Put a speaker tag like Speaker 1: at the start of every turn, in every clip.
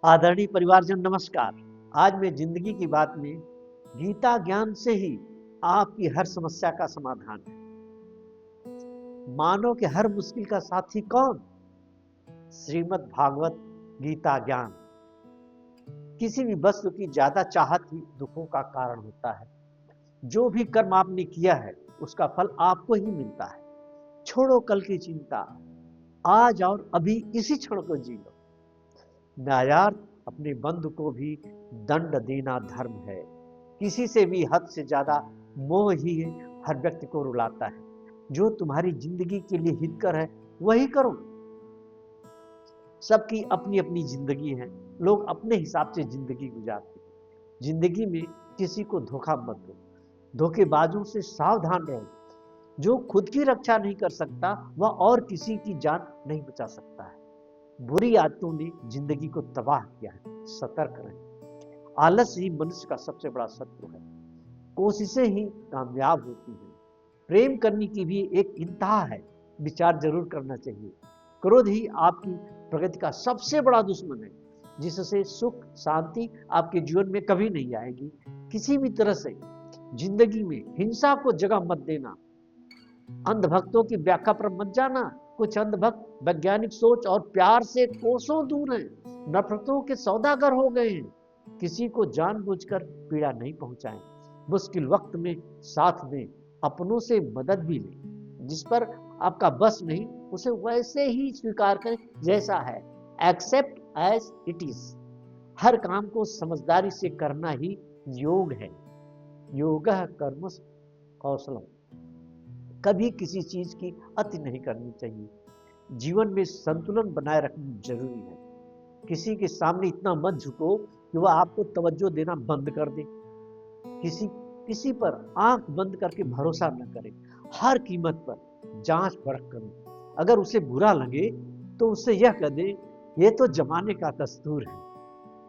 Speaker 1: आदरणीय परिवारजन नमस्कार। आज मैं जिंदगी की बात में गीता ज्ञान से ही आपकी हर समस्या का समाधान है। मानव के हर मुश्किल का साथी कौन? श्रीमद् भागवत गीता ज्ञान। किसी भी वस्तु की ज्यादा चाहत ही दुखों का कारण होता है। जो भी कर्म आपने किया है उसका फल आपको ही मिलता है। छोड़ो कल की चिंता, आज और अभी इसी क्षण को जी लो। न्यायार्थ अपने बंधु को भी दंड देना धर्म है। किसी से भी हद से ज्यादा मोह ही हर व्यक्ति को रुलाता है। जो तुम्हारी जिंदगी के लिए हितकर है वही करो। सबकी अपनी अपनी जिंदगी है, लोग अपने हिसाब से जिंदगी गुजारते हैं। जिंदगी में किसी को धोखा मत दो, धोखेबाजों से सावधान रहो। जो खुद की रक्षा नहीं कर सकता वह और किसी की जान नहीं बचा सकता है। बुरी आदतों ने जिंदगी को तबाह किया है, सतर्क रहें। आलस ही मनुष्य का सबसे बड़ा शत्रु है। कोशिशें ही कामयाब होती हैं। प्रेम करने की भी एक इंतहा है, विचार जरूर करना चाहिए। क्रोध ही आपकी प्रगति का सबसे बड़ा दुश्मन है, जिससे सुख शांति आपके जीवन में कभी नहीं आएगी। किसी भी तरह से जिंदगी में हिंसा को जगह मत देना। अंधभक्तों की व्याख्या पर मत जाना। कुछ अंधभक्त वैज्ञानिक सोच और प्यार से कोसों दूर हैं, नफरतों के सौदागर हो गए हैं। किसी को जानबूझकर पीड़ा नहीं पहुंचाएं। मुश्किल वक्त में साथ दें, अपनों से मदद भी लें। जिस पर आपका बस नहीं उसे वैसे ही स्वीकार करें जैसा है। Accept as it is. हर काम को समझदारी से करना ही योग है। योगः कर्मस कौशलम। कभी किसी चीज की अति नहीं करनी चाहिए। जीवन में संतुलन बनाए रखना जरूरी है। किसी के सामने इतना मत झुको कि वह आपको तवज्जो देना बंद कर दे। किसी किसी पर आंख बंद करके भरोसा न करें। हर कीमत पर जांच परख करें। अगर उसे बुरा लगे तो उससे यह कह दे, ये तो जमाने का दस्तूर है।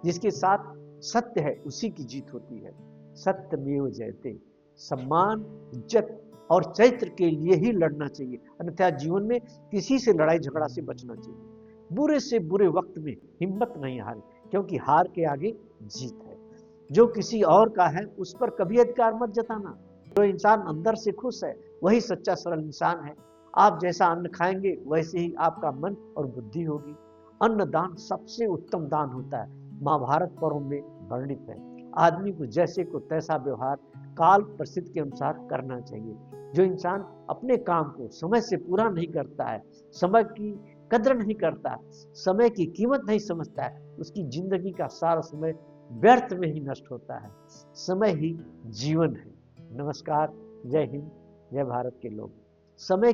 Speaker 1: जिसके साथ सत्य है उसी की जीत होती है। सत्यमेव जयते। सम्मान, इज्जत और चरित्र के लिए ही लड़ना चाहिए, अन्यथा जीवन में किसी से लड़ाई झगड़ा से बचना चाहिए। बुरे से बुरे वक्त में हिम्मत नहीं हारे, क्योंकि हार के आगे जीत है। जो किसी और का है उस पर कभी अधिकार मत जताना। जो इंसान अंदर से खुश है वही सच्चा सरल इंसान है। आप जैसा अन्न खाएंगे वैसे ही आपका मन और बुद्धि होगी। अन्न दान सबसे उत्तम दान होता है, महाभारत पर्व में वर्णित है। आदमी को जैसे को तैसा व्यवहार काल परिस्थिति के अनुसार करना चाहिए। जो इंसान अपने काम को समय से पूरा नहीं करता है, समय की कद्र नहीं करता, समय की कीमत नहीं समझता है, उसकी जिंदगी का सारा समय व्यर्थ में ही नष्ट होता है। समय ही जीवन है। नमस्कार, जय हिंद, जय भारत के लोग। समय